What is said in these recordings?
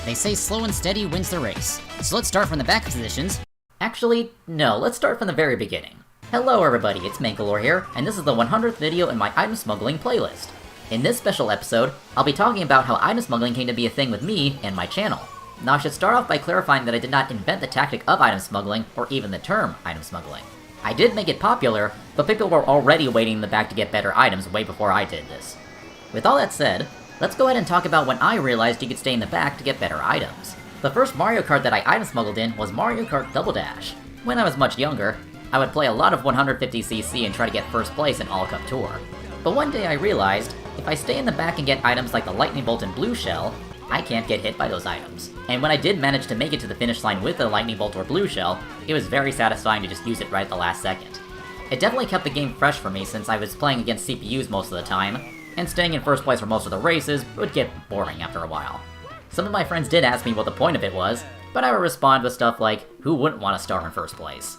They say slow and steady wins the race. So let's start from the back positions. Actually, no, let's start from the very beginning. Hello everybody, it's Mangalore here, and this is the 100th video in my item smuggling playlist. In this special episode, I'll be talking about how item smuggling came to be a thing with me and my channel. Now I should start off by clarifying that I did not invent the tactic of item smuggling, or even the term item smuggling. I did make it popular, but people were already waiting in the back to get better items way before I did this. With all that said, let's go ahead and talk about when I realized you could stay in the back to get better items. The first Mario Kart that I item smuggled in was Mario Kart Double Dash. When I was much younger, I would play a lot of 150cc and try to get first place in All Cup Tour. But one day I realized, if I stay in the back and get items like the Lightning Bolt and Blue Shell, I can't get hit by those items. And when I did manage to make it to the finish line with a Lightning Bolt or Blue Shell, it was very satisfying to just use it right at the last second. It definitely kept the game fresh for me since I was playing against CPUs most of the time, and staying in first place for most of the races would get boring after a while. Some of my friends did ask me what the point of it was, but I would respond with stuff like, who wouldn't want to star in first place?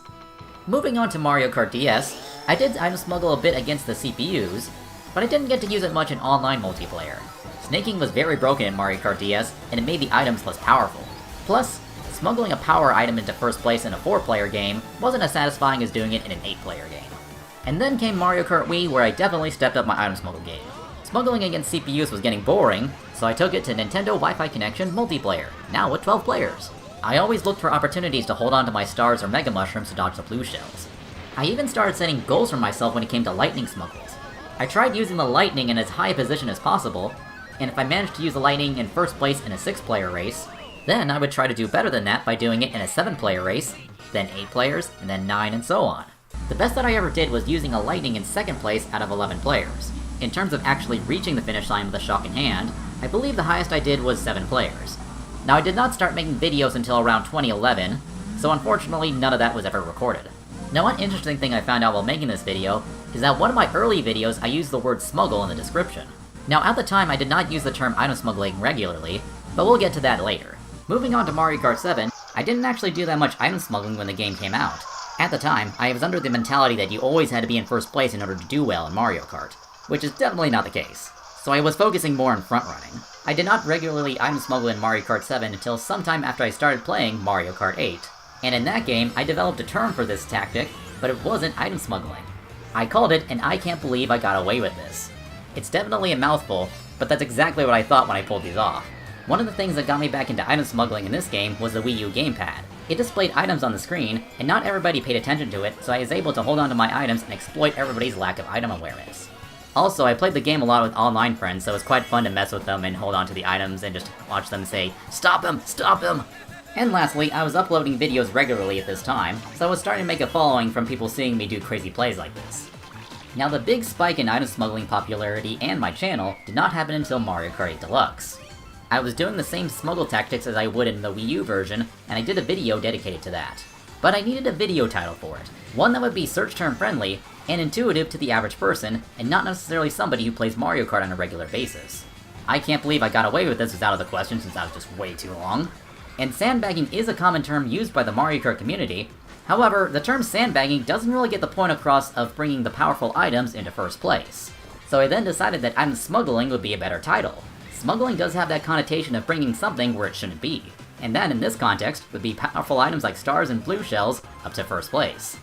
Moving on to Mario Kart DS, I did item smuggle a bit against the CPUs, but I didn't get to use it much in online multiplayer. Snaking was very broken in Mario Kart DS, and it made the items less powerful. Plus, smuggling a power item into first place in a 4-player game wasn't as satisfying as doing it in an 8-player game. And then came Mario Kart Wii, where I definitely stepped up my item smuggle game. Smuggling against CPUs was getting boring, so I took it to Nintendo Wi-Fi Connection multiplayer, now with 12 players. I always looked for opportunities to hold on to my stars or Mega Mushrooms to dodge the blue shells. I even started setting goals for myself when it came to lightning smuggles. I tried using the lightning in as high a position as possible, and if I managed to use the lightning in first place in a 6-player race, then I would try to do better than that by doing it in a 7-player race, then 8 players, and then 9, and so on. The best that I ever did was using a lightning in 2nd place out of 11 players. In terms of actually reaching the finish line with a shock in hand, I believe the highest I did was 7 players. Now I did not start making videos until around 2011, so unfortunately none of that was ever recorded. Now one interesting thing I found out while making this video is that one of my early videos I used the word smuggle in the description. Now at the time I did not use the term item smuggling regularly, but we'll get to that later. Moving on to Mario Kart 7, I didn't actually do that much item smuggling when the game came out. At the time, I was under the mentality that you always had to be in first place in order to do well in Mario Kart, which is definitely not the case. So I was focusing more on front running. I did not regularly item smuggle in Mario Kart 7 until sometime after I started playing Mario Kart 8. And in that game, I developed a term for this tactic, but it wasn't item smuggling. I called it, and I can't believe I got away with this. It's definitely a mouthful, but that's exactly what I thought when I pulled these off. One of the things that got me back into item smuggling in this game was the Wii U gamepad. It displayed items on the screen, and not everybody paid attention to it, so I was able to hold on to my items and exploit everybody's lack of item awareness. Also, I played the game a lot with online friends, so it was quite fun to mess with them and hold on to the items and just watch them say, "Stop him! Stop him!" And lastly, I was uploading videos regularly at this time, so I was starting to make a following from people seeing me do crazy plays like this. Now the big spike in item smuggling popularity and my channel did not happen until Mario Kart 8 Deluxe. I was doing the same smuggle tactics as I would in the Wii U version, and I did a video dedicated to that. But I needed a video title for it, one that would be search term friendly and intuitive to the average person, and not necessarily somebody who plays Mario Kart on a regular basis. I can't believe I got away with this was out of the question since that was just way too long. And sandbagging is a common term used by the Mario Kart community. However, the term sandbagging doesn't really get the point across of bringing the powerful items into first place. So I then decided that item smuggling would be a better title. Smuggling does have that connotation of bringing something where it shouldn't be, and that in this context would be powerful items like stars and blue shells up to first place.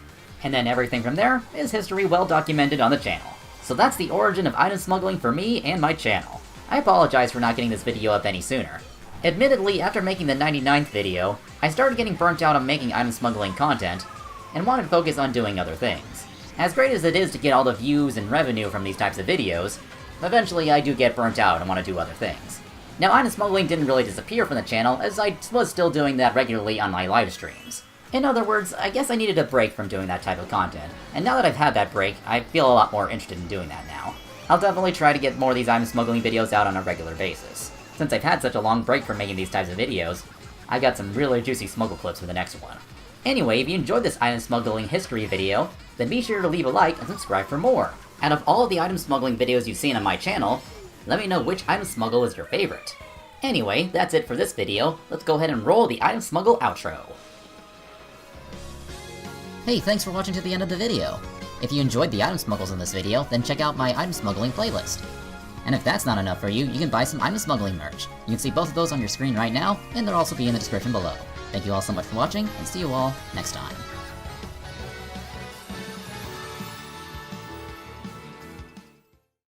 And then everything from there is history well documented on the channel. So that's the origin of item smuggling for me and my channel. I apologize for not getting this video up any sooner. Admittedly, after making the 99th video, I started getting burnt out on making item smuggling content, and wanted to focus on doing other things. As great as it is to get all the views and revenue from these types of videos, eventually I do get burnt out and want to do other things. Now item smuggling didn't really disappear from the channel, as I was still doing that regularly on my live streams. In other words, I guess I needed a break from doing that type of content, and now that I've had that break, I feel a lot more interested in doing that now. I'll definitely try to get more of these item smuggling videos out on a regular basis. Since I've had such a long break from making these types of videos, I got some really juicy smuggle clips for the next one. Anyway, if you enjoyed this item smuggling history video, then be sure to leave a like and subscribe for more. Out of all of the item smuggling videos you've seen on my channel, let me know which item smuggle is your favorite. Anyway, that's it for this video. Let's go ahead and roll the item smuggle outro. Hey, thanks for watching to the end of the video. If you enjoyed the item smuggles in this video, then check out my item smuggling playlist. And if that's not enough for you, you can buy some I'm Smuggling merch. You can see both of those on your screen right now, and they'll also be in the description below. Thank you all so much for watching, and see you all next time.